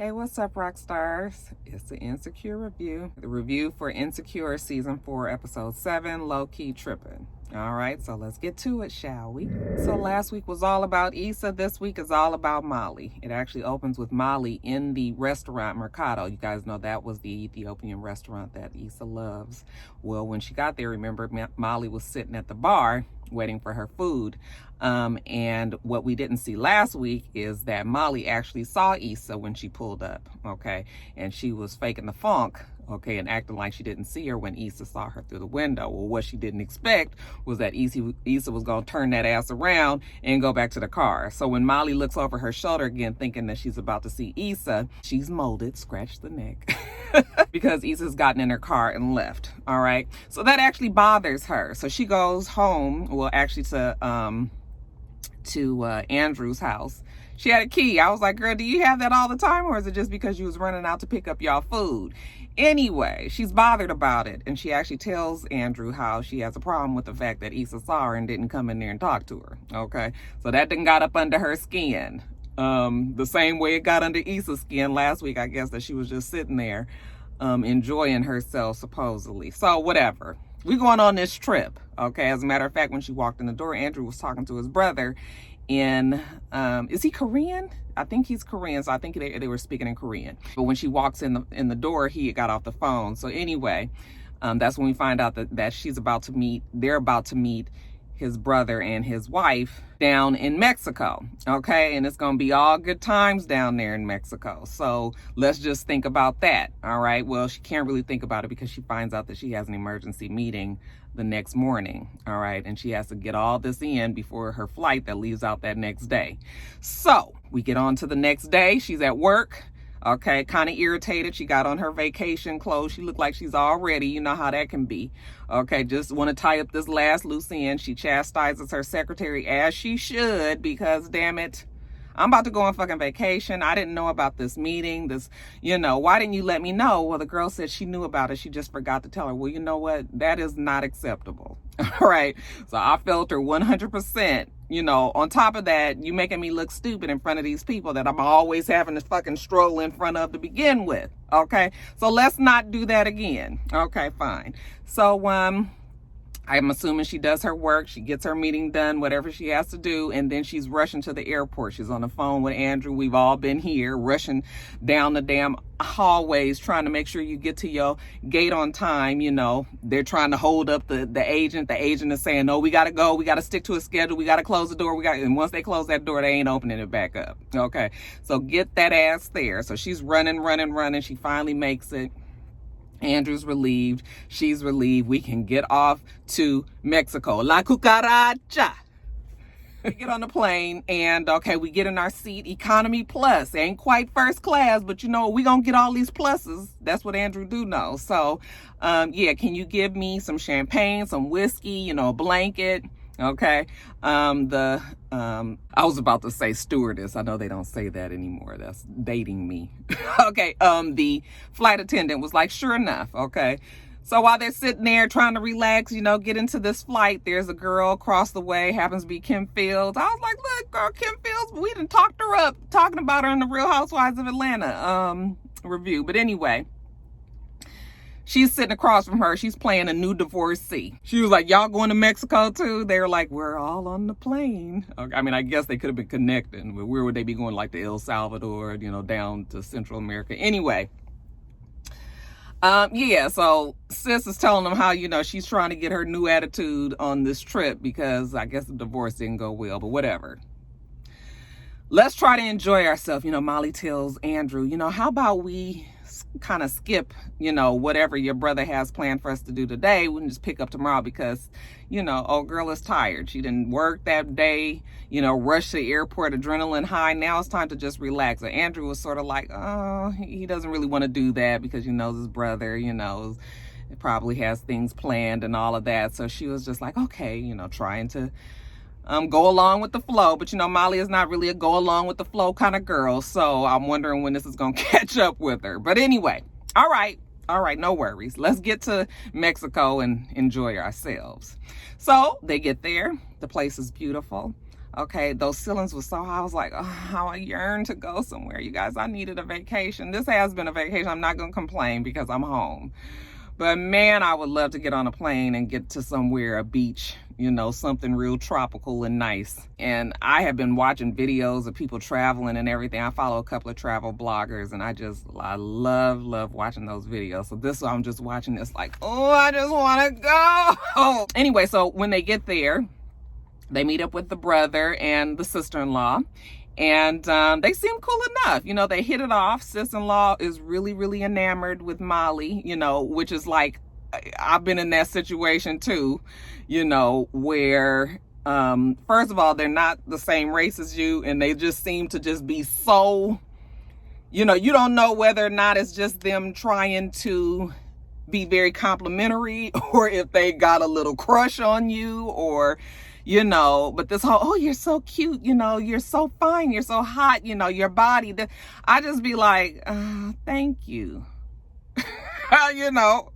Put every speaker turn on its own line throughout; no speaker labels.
Hey, what's up, rock stars? It's the Insecure Review. The review for Insecure Season 4, Episode 7, Low Key Trippin'. All right, so let's get to it, shall we? So last week was all about Issa. This week is all about Molly. It actually opens with Molly in the restaurant Mercado. You guys know that was the Ethiopian restaurant that Issa loves. Well, when she got there, remember, Molly was sitting at the bar waiting for her food. And what we didn't see last week is that Molly actually saw Issa when she pulled up, okay? And she was faking the funk, okay, and acting like she didn't see her when Issa saw her through the window. Well, what she didn't expect was that Issa was going to turn that ass around and go back to the car. So when Molly looks over her shoulder again, thinking that she's about to see Issa, she's molded, scratch the neck, because Issa's gotten in her car and left, all right? So that actually bothers her. So she goes home, well, actually to Andrew's house. She had a key. I was like, girl, do you have that all the time, or is it just because you was running out to pick up y'all food? Anyway, she's bothered about it, and she actually tells Andrew how she has a problem with the fact that Issa saw her and didn't come in there and talk to her, okay? So that didn't got up under her skin. The same way it got under Issa's skin last week, I guess, that she was just sitting there enjoying herself, supposedly. So whatever. We going on this trip, okay? As a matter of fact, when she walked in the door, Andrew was talking to his brother in, is he Korean? I think he's Korean, so I think they were speaking in Korean. But when she walks in the door, he got off the phone. So anyway, that's when we find out that they're about to meet his brother and his wife down in Mexico, okay? And it's gonna be all good times down there in Mexico. So let's just think about that, all right? Well, she can't really think about it because she finds out that she has an emergency meeting the next morning, all right? And she has to get all this in before her flight that leaves out that next day. So we get on to the next day. She's at work. Okay, kind of irritated. She got on her vacation clothes. She looked like she's all ready. You know how that can be. Okay, just want to tie up this last loose end. She chastises her secretary as she should because, damn it, I'm about to go on fucking vacation. I didn't know about this meeting. Why didn't you let me know? Well, the girl said she knew about it. She just forgot to tell her. Well, you know what? That is not acceptable. All right. So I felt her 100%. On top of that, you making me look stupid in front of these people that I'm always having to fucking stroll in front of to begin with. Okay. So let's not do that again. Okay, fine. So, I'm assuming she does her work, she gets her meeting done, whatever she has to do, and then she's rushing to the airport. She's on the phone with Andrew. We've all been here, rushing down the damn hallways, trying to make sure you get to your gate on time. They're trying to hold up the agent. The agent is saying, no, we got to go. We got to stick to a schedule. We got to close the door. And once they close that door, they ain't opening it back up. Okay, so get that ass there. So she's running. She finally makes it. Andrew's relieved. She's relieved. We can get off to Mexico. La cucaracha. We get on the plane and, okay, we get in our seat. Economy plus. Ain't quite first class, but we going to get all these pluses. That's what Andrew do know. So, yeah, can you give me some champagne, some whiskey, a blanket? Okay. I was about to say stewardess. I know they don't say that anymore. That's dating me. Okay. The flight attendant was like, sure enough. Okay. So while they're sitting there trying to relax, get into this flight, there's a girl across the way, happens to be Kim Fields. I was like, look, girl, Kim Fields, we done talked her up, talking about her in the Real Housewives of Atlanta, review. But anyway, she's sitting across from her. She's playing a new divorcee. She was like, y'all going to Mexico too? They were like, we're all on the plane. Okay. I mean, I guess they could have been connecting, but where would they be going? Like to El Salvador, down to Central America. Anyway. Yeah, so sis is telling them how, she's trying to get her new attitude on this trip because I guess the divorce didn't go well, but whatever. Let's try to enjoy ourselves. Molly tells Andrew, how about we kind of skip, whatever your brother has planned for us to do today. We can just pick up tomorrow because, old girl is tired. She didn't work that day, rush to the airport, adrenaline high. Now it's time to just relax. So Andrew was sort of like, oh, he doesn't really want to do that because he knows his brother, probably has things planned and all of that. So she was just like, okay, trying to go along with the flow. But Molly is not really a go along with the flow kind of girl. So I'm wondering when this is going to catch up with her. But anyway, all right, no worries. Let's get to Mexico and enjoy ourselves. So they get there. The place is beautiful. Okay, those ceilings were so high. I was like, oh, how I yearn to go somewhere. You guys, I needed a vacation. This has been a vacation. I'm not going to complain because I'm home. But man, I would love to get on a plane and get to somewhere, a beach, you know, something real tropical and nice. And I have been watching videos of people traveling and everything. I follow a couple of travel bloggers, and I love watching those videos. So this, I'm just watching this like, oh, I just want to go. Anyway, so when they get there, they meet up with the brother and the sister-in-law. And they seem cool enough. You know, they hit it off. Sis-in-law is really enamored with Molly, you know, which is like, I've been in that situation too, you know, where, first of all, they're not the same race as you, and they just seem to just be so, you know, you don't know whether or not it's just them trying to be very complimentary, or if they got a little crush on you, or, you know, but this whole, oh, you're so cute, you know, you're so fine, you're so hot, you know, your body, I just be like, thank you. You know,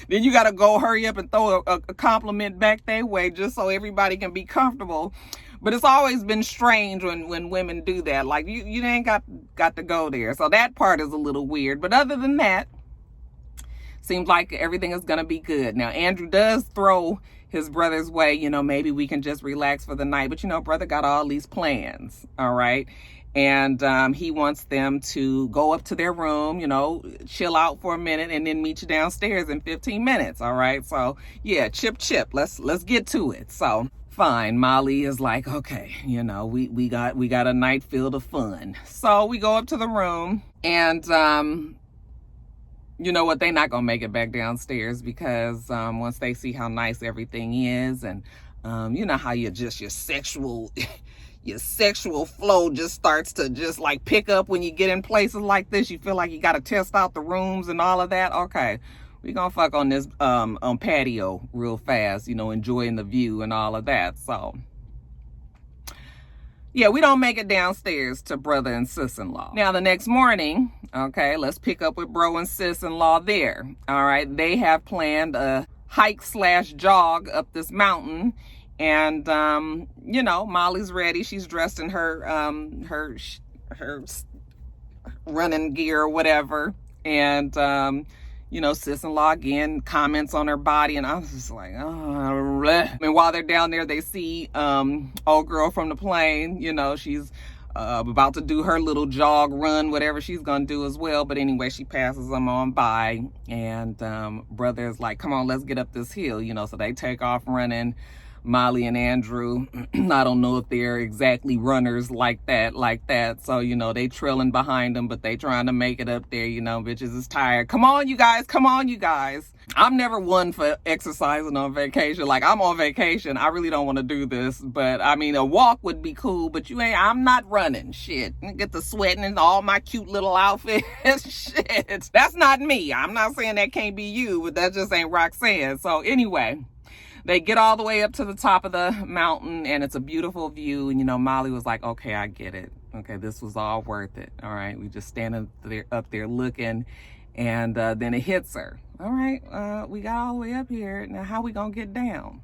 then you got to go hurry up and throw a compliment back their way just so everybody can be comfortable. But it's always been strange when women do that. Like, you ain't got to go there. So that part is a little weird. But other than that, seems like everything is going to be good. Now, Andrew does throw his brother's way, you know, maybe we can just relax for the night. But, you know, brother got all these plans, all right? And he wants them to go up to their room, you know, chill out for a minute, and then meet you downstairs in 15 minutes, all right? So, yeah, chip, let's get to it. So, fine, Molly is like, okay, you know, we got a night filled of fun. So we go up to the room, and you know what, they're not gonna make it back downstairs, because once they see how nice everything is, and you know how your sexual flow just starts to just like pick up when you get in places like this. You feel like you got to test out the rooms and all of that. Okay, we gonna fuck on this on patio real fast, you know, enjoying the view and all of that. So yeah, we don't make it downstairs to brother and sis-in-law. Now the next morning, okay, let's pick up with bro and sis-in-law there. All right, they have planned a hike/jog up this mountain. And, you know, Molly's ready. She's dressed in her running gear or whatever. And, you know, sis-in-law again comments on her body. And I was just like, oh, bleh. And while they're down there, they see old girl from the plane. You know, she's about to do her little jog, run, whatever she's going to do as well. But anyway, she passes them on by. And brother's like, come on, let's get up this hill. You know, so they take off running. Molly and Andrew, I don't know if they're exactly runners like that. So, you know, they trailing behind them, but they trying to make it up there, you know, bitches is tired. Come on, you guys. I'm never one for exercising on vacation. Like, I'm on vacation. I really don't want to do this, but I mean, a walk would be cool, but I'm not running. Shit. Get the sweating and all my cute little outfits. Shit. That's not me. I'm not saying that can't be you, but that just ain't Roxanne. So anyway, they get all the way up to the top of the mountain, and it's a beautiful view. And, you know, Molly was like, okay, I get it. Okay, this was all worth it. All right, we just standing up there looking, and then it hits her. All right, we got all the way up here. Now, how we gonna get down?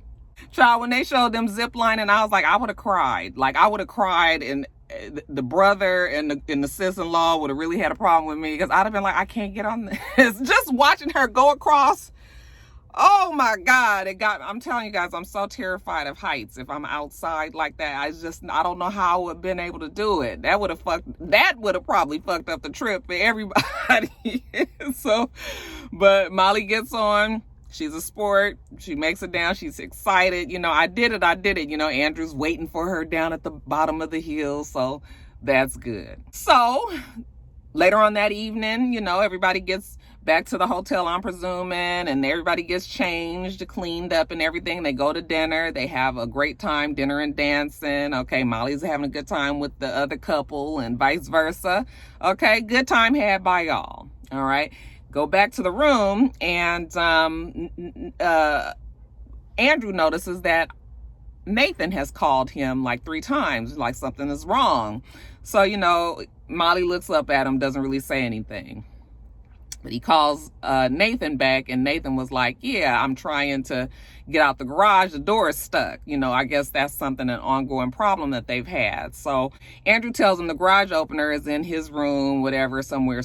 Child, when they showed them zip lining, I was like, I would have cried. Like, I would have cried, and the brother and the sis-in-law would have really had a problem with me, because I'd have been like, I can't get on this. Just watching her go across. Oh my God, I'm telling you guys, I'm so terrified of heights. If I'm outside like that, I don't know how I would have been able to do it. That would have probably fucked up the trip for everybody. So, but Molly gets on. She's a sport. She makes it down. She's excited. You know, I did it. You know, Andrew's waiting for her down at the bottom of the hill. So that's good. So later on that evening, you know, everybody gets back to the hotel, I'm presuming, and everybody gets changed, cleaned up and everything. They go to dinner. They have a great time, dinner and dancing. Okay, Molly's having a good time with the other couple and vice versa. Okay, good time had by y'all. All right, go back to the room, and Andrew notices that Nathan has called him like 3 times, like something is wrong. So, you know, Molly looks up at him, doesn't really say anything. But he calls Nathan back, and Nathan was like, yeah, I'm trying to get out the garage. The door is stuck. I guess that's an ongoing problem that they've had. So Andrew tells him the garage opener is in his room, whatever, somewhere.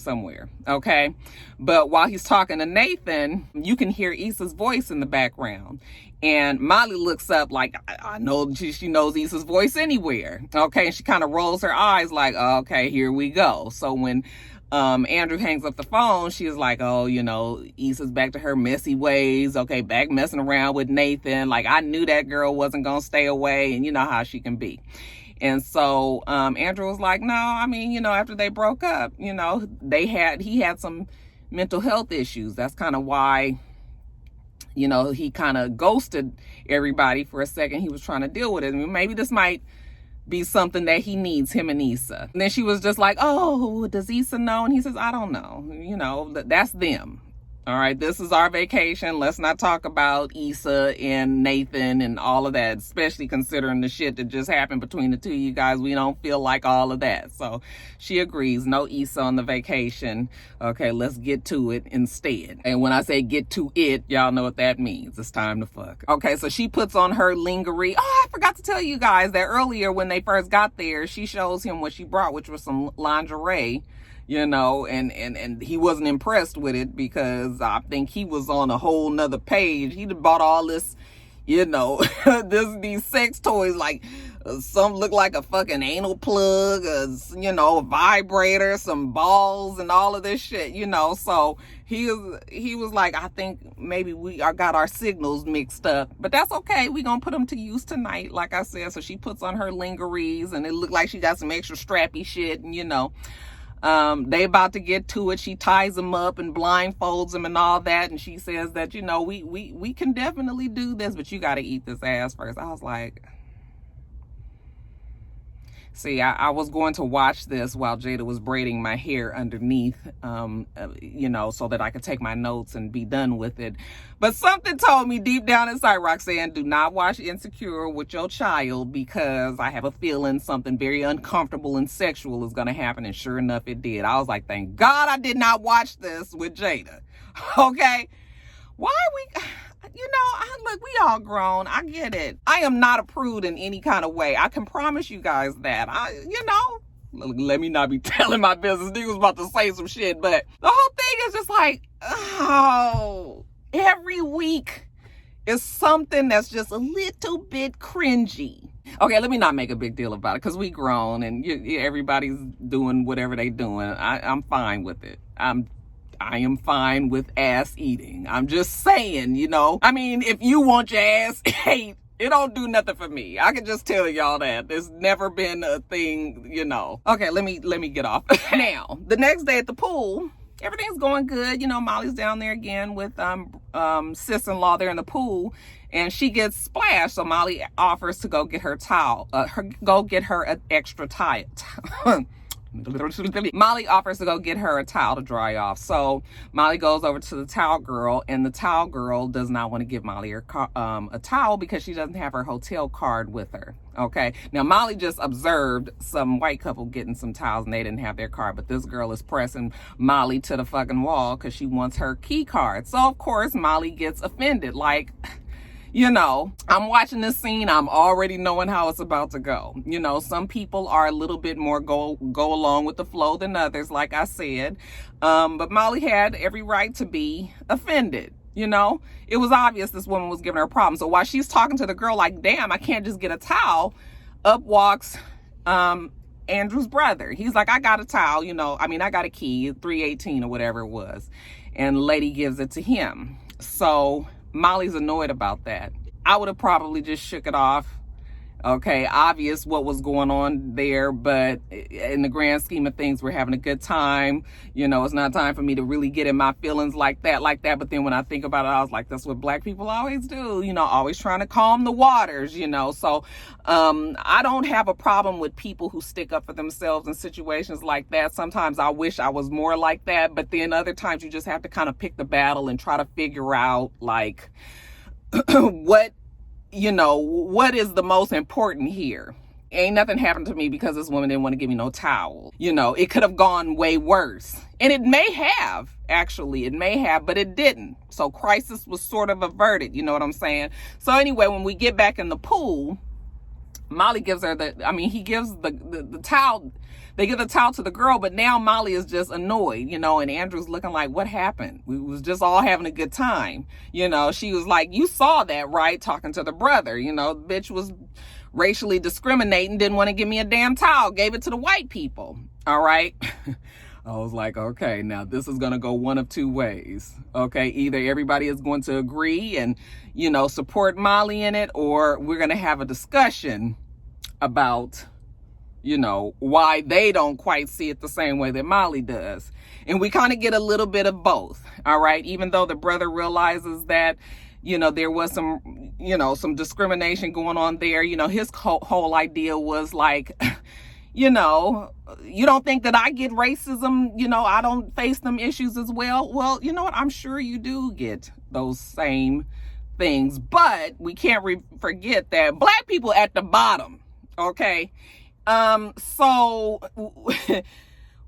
Okay. But while he's talking to Nathan, you can hear Issa's voice in the background. And Molly looks up like, I know she knows Issa's voice anywhere. Okay. And she kind of rolls her eyes like, okay, here we go. So when Andrew hangs up the phone, she's like, oh, Issa's back to her messy ways. Okay, back messing around with Nathan. Like, I knew that girl wasn't going to stay away, and you know how she can be. And so Andrew was like, no, after they broke up, he had some mental health issues. That's kind of why, he kind of ghosted everybody for a second. He was trying to deal with it. Maybe this might be something that he needs, him and Issa. And then she was just like, oh, does Issa know? And he says, I don't know. That's them. All right, this is our vacation. Let's not talk about Issa and Nathan and all of that, especially considering the shit that just happened between the two of you guys. We don't feel like all of that. So she agrees, no Issa on the vacation. Okay, let's get to it instead. And when I say get to it, y'all know what that means. It's time to fuck. Okay, so she puts on her lingerie. Oh, I forgot to tell you guys that earlier when they first got there, she shows him what she brought, which was some lingerie. And he wasn't impressed with it because I think he was on a whole nother page. He'd bought all this, these sex toys, like some look like a fucking anal plug, a vibrator, some balls and all of this shit, So he was like, I think maybe we got our signals mixed up, but that's okay. We gonna put them to use tonight, like I said. So she puts on her lingeries and it looked like she got some extra strappy shit and, they about to get to it. She ties him up and blindfolds him and all that. And she says that, we can definitely do this, but you got to eat this ass first. I was like, see, I was going to watch this while Jada was braiding my hair underneath, so that I could take my notes and be done with it. But something told me deep down inside, Roxanne, do not watch Insecure with your child because I have a feeling something very uncomfortable and sexual is going to happen. And sure enough, it did. I was like, thank God I did not watch this with Jada. Okay. Why we... look, we all grown. I get it. I am not a prude in any kind of way. I can promise you guys that. Let me not be telling my business. Nigga was about to say some shit, but the whole thing is just like, oh, every week is something that's just a little bit cringy. Okay, let me not make a big deal about it because we grown and everybody's doing whatever they doing. I'm fine with it. I am fine with ass eating. I'm just saying, if you want your ass ate, it don't do nothing for me. I can just tell y'all that. There's never been a thing, Okay, let me get off. Now, the next day at the pool, everything's going good. Molly's down there again with sis-in-law there in the pool, and she gets splashed. So Molly offers to go get her towel, go get her an extra towel. Molly offers to go get her a towel to dry off. So Molly goes over to the towel girl, and the towel girl does not want to give Molly a towel because she doesn't have her hotel card with her. Okay. Now Molly just observed some white couple getting some towels and they didn't have their card, but this girl is pressing Molly to the fucking wall because she wants her key card. So of course Molly gets offended. Like, I'm watching this scene. I'm already knowing how it's about to go. Some people are a little bit more go along with the flow than others, like I said. But Molly had every right to be offended. It was obvious this woman was giving her a problem. So while she's talking to the girl like, damn, I can't just get a towel, up walks Andrew's brother. He's like, I got a towel, I got a key, 318 or whatever it was. And the lady gives it to him. So Molly's annoyed about that. I would have probably just shook it off. Okay, obvious what was going on there, but in the grand scheme of things, we're having a good time. It's not time for me to really get in my feelings like that. But then when I think about it, I was like, that's what black people always do, always trying to calm the waters, So I don't have a problem with people who stick up for themselves in situations like that. Sometimes I wish I was more like that, but then other times you just have to kind of pick the battle and try to figure out like what is the most important here? Ain't nothing happened to me because this woman didn't want to give me no towel. It could have gone way worse. And it may have, actually, it may have, but it didn't. So crisis was sort of averted, you know what I'm saying? So anyway, when we get back in the pool, Molly gives her he gives the towel. They give the towel to the girl, but now Molly is just annoyed, you know, and Andrew's looking like, what happened? We was just all having a good time. You know, she was like, you saw that, right? Talking to the brother, you know, the bitch was racially discriminating, didn't want to give me a damn towel, gave it to the white people. All right. I was like, okay, now this is going to go one of two ways. Okay, either everybody is going to agree and, you know, support Molly in it, or we're going to have a discussion about, you know, why they don't quite see it the same way that Molly does. And we kind of get a little bit of both. All right, even though the brother realizes that, you know, there was some, you know, some discrimination going on there. You know, his whole idea was like, you know, you don't think that I get racism, you know, I don't face them issues as well. Well, you know what? I'm sure you do get those same things, but we can't forget that black people at the bottom. Okay. So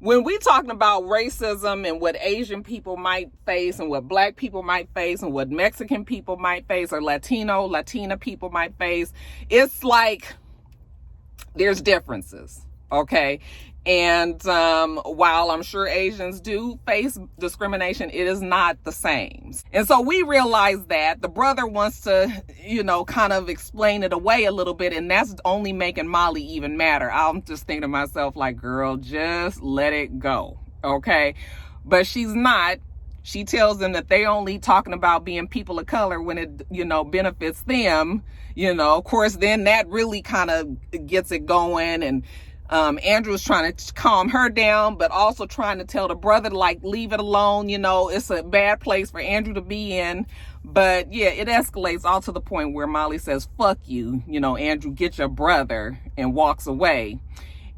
when we talking about racism and what Asian people might face and what black people might face and what Mexican people might face or Latina people might face, it's like there's differences. Okay. And while I'm sure Asians do face discrimination, it is not the same. And so we realize that the brother wants to, you know, kind of explain it away a little bit. And that's only making Molly even madder. I'm just thinking to myself, like, girl, just let it go. Okay. But she's not. She tells them that they only talking about being people of color when it, you know, benefits them. You know, of course, then that really kind of gets it going. And Andrew's trying to calm her down, but also trying to tell the brother, like, leave it alone. You know, it's a bad place for Andrew to be in. But yeah, it escalates all to the point where Molly says, fuck you, you know, Andrew, get your brother, and walks away.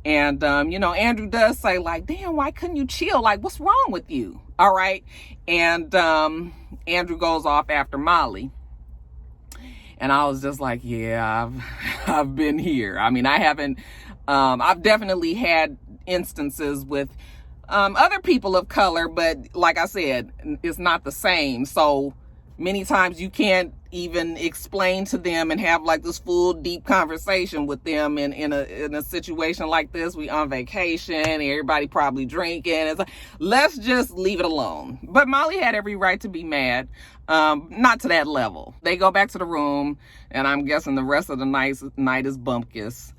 And, you know, Andrew does say, like, damn, why couldn't you chill? Like, what's wrong with you? All right. And Andrew goes off after Molly. And I was just like, yeah, I've been here. I mean, I haven't, I've definitely had instances with other people of color, but like I said, it's not the same. So many times you can't even explain to them and have like this full deep conversation with them in a situation like this. We on vacation, everybody probably drinking. It's like, let's just leave it alone. But Molly had every right to be mad. Not to that level. They go back to the room, and I'm guessing the rest of the night is bumpkiss.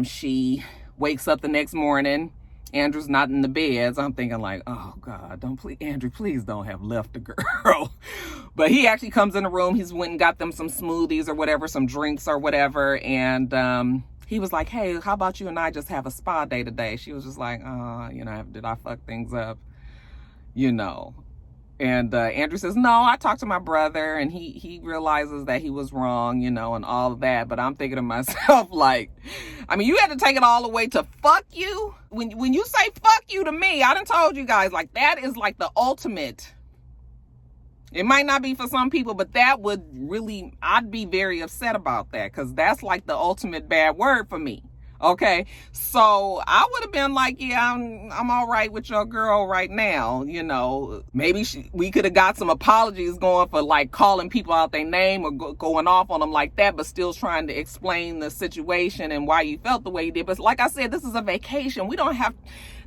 She wakes up the next morning. Andrew's not in the bed. So I'm thinking like, oh God, Andrew, please don't have left the girl. But he actually comes in the room. He's went and got them some smoothies or whatever, some drinks or whatever. And, he was like, hey, how about you and I just have a spa day today? She was just like, you know, did I fuck things up? You know. And Andrew says, no, I talked to my brother and he realizes that he was wrong, you know, and all of that. But I'm thinking to myself, like, I mean, you had to take it all the way to fuck you. When you say fuck you to me, I done told you guys, like, that is like the ultimate. It might not be for some people, but that would really, I'd be very upset about that, because that's like the ultimate bad word for me. Okay, so I would have been like, yeah, I'm all right with your girl right now. You know, maybe we could have got some apologies going for like calling people out their name or going off on them like that, but still trying to explain the situation and why you felt the way you did. But like I said, this is a vacation. We don't have,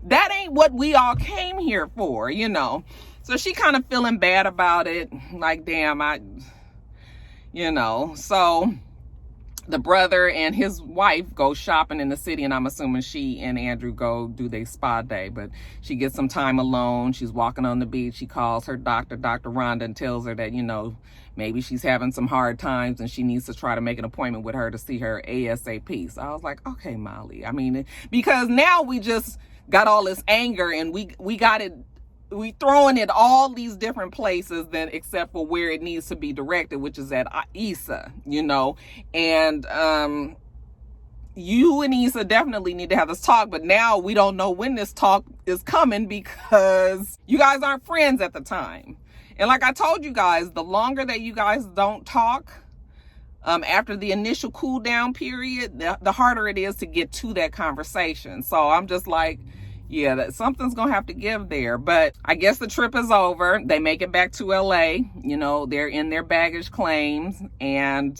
that ain't what we all came here for, you know. So she kind of feeling bad about it. Like, damn, you know, so the brother and his wife go shopping in the city, and I'm assuming she and Andrew go do their spa day, but she gets some time alone. She's walking on the beach. She calls her doctor, Dr. Rhonda, and tells her that, you know, maybe she's having some hard times and she needs to try to make an appointment with her to see her ASAP. So I was like, okay, Molly. I mean, because now we just got all this anger and we got it, we throwing it all these different places then except for where it needs to be directed, which is at Issa, you know. And you and Issa definitely need to have this talk, but now we don't know when this talk is coming because you guys aren't friends at the time. And like I told you guys, the longer that you guys don't talk, after the initial cool down period, the harder it is to get to that conversation. So I'm just like, yeah, that something's gonna have to give there. But I guess the trip is over. They make it back to LA. You know, they're in their baggage claims, and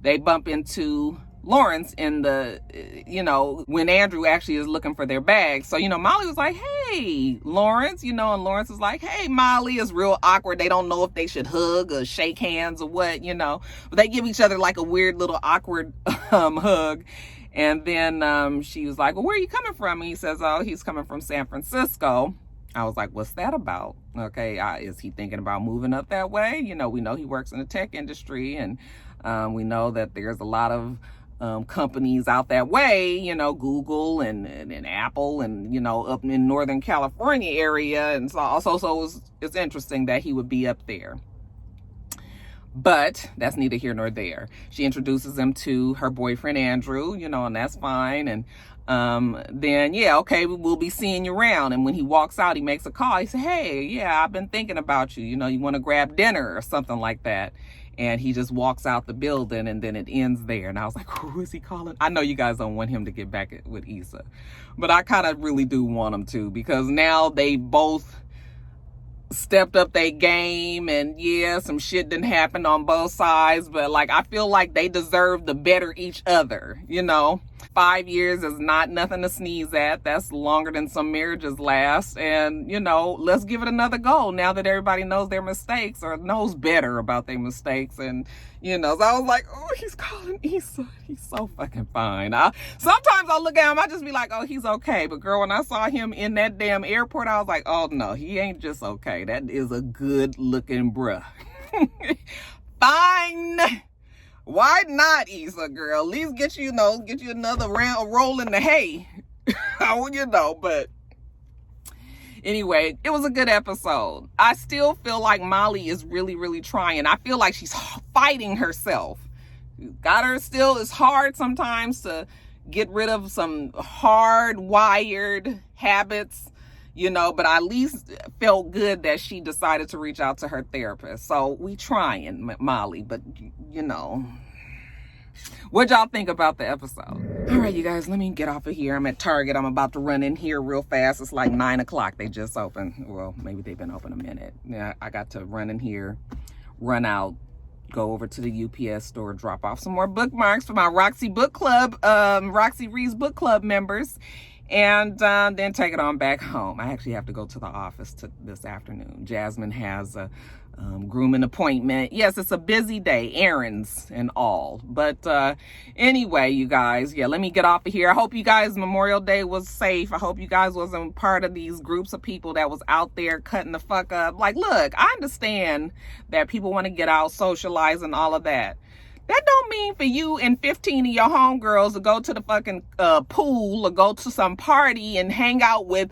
they bump into Lawrence in the, you know, when Andrew actually is looking for their bags. So, you know, Molly was like, hey, Lawrence, you know, and Lawrence was like, hey, Molly. Is real awkward. They don't know if they should hug or shake hands or what, you know, but they give each other like a weird little awkward hug. And then she was like, well, where are you coming from? And he says, oh, he's coming from San Francisco. I was like, what's that about? Okay, is he thinking about moving up that way? You know, we know he works in the tech industry, and we know that there's a lot of companies out that way, you know, Google and Apple, and, you know, up in Northern California area. And so also, it's interesting that he would be up there. But that's neither here nor there. She introduces him to her boyfriend, Andrew, you know, and that's fine. And then, yeah, okay, we'll be seeing you around. And when he walks out, he makes a call. He said, hey, yeah, I've been thinking about you. You know, you want to grab dinner or something like that. And he just walks out the building, and then it ends there. And I was like, who is he calling? I know you guys don't want him to get back with Issa, but I kind of really do want him to, because now they both stepped up their game, and yeah, some shit didn't happen on both sides, but like, I feel like they deserve to better each other, you know. 5 years is not nothing to sneeze at. That's longer than some marriages last. And, you know, let's give it another go now that everybody knows their mistakes, or knows better about their mistakes. And, you know, so I was like, oh, he's calling Issa. He's so fucking fine. Sometimes I'll look at him, I just be like, oh, he's okay. But girl, when I saw him in that damn airport, I was like, oh no, he ain't just okay. That is a good looking bruh. Fine. Why not, Issa, girl? At least get you another roll in the hay. You know, but anyway, it was a good episode. I still feel like Molly is really, really trying. I feel like she's fighting herself. Got her still. It's hard sometimes to get rid of some hardwired habits, you know, but I at least felt good that she decided to reach out to her therapist. So we trying, Molly, but you know. What y'all think about the episode? All right, you guys, let me get off of here. I'm at Target. I'm about to run in here real fast. It's like 9 o'clock. They just opened. Well, maybe they've been open a minute. Yeah, I got to run in here, run out, go over to the UPS store, drop off some more bookmarks for my Roxy Book Club, Roxy Reads Book Club members, and then take it on back home. I actually have to go to the office this afternoon. Jasmine has a grooming appointment. Yes, it's a busy day, errands and all. But anyway, you guys, yeah, let me get off of here. I hope you guys' Memorial Day was safe. I hope you guys wasn't part of these groups of people that was out there cutting the fuck up. Like, look, I understand that people want to get out, socialize, and all of that. That don't mean for you and 15 of your homegirls to go to the fucking pool, or go to some party and hang out with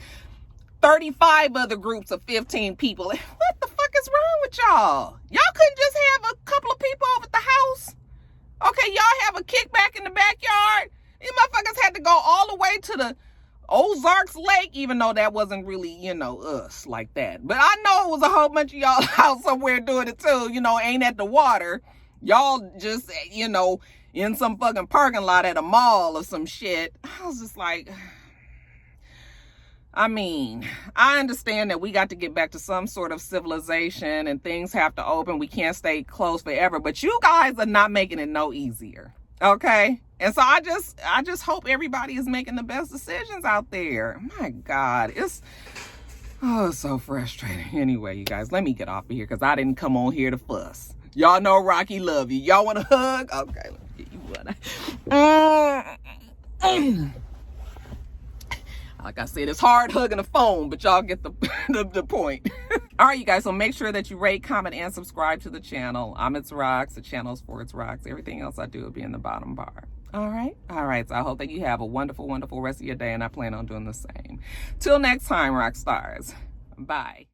35 other groups of 15 people. What the fuck is wrong with y'all? Y'all couldn't just have a couple of people over at the house? Okay, y'all have a kickback in the backyard? These motherfuckers had to go all the way to the Ozarks Lake, even though that wasn't really, you know, us like that. But I know it was a whole bunch of y'all out somewhere doing it too, you know, ain't at the water. Y'all just, you know, in some fucking parking lot at a mall or some shit. I was just like, I mean, I understand that we got to get back to some sort of civilization and things have to open. We can't stay closed forever, but you guys are not making it no easier. Okay? And so I just hope everybody is making the best decisions out there. My God, it's so frustrating. Anyway, you guys, let me get off of here because I didn't come on here to fuss. Y'all know Rocky love you. Y'all want a hug? Okay, let me get you one. Like I said, it's hard hugging the phone, but y'all get the point. All right, you guys, so make sure that you rate, comment, and subscribe to the channel. I'm itsrox. The channel's for itsrox. Everything else I do will be in the bottom bar. All right? All right, so I hope that you have a wonderful, wonderful rest of your day, and I plan on doing the same. Till next time, rock stars. Bye.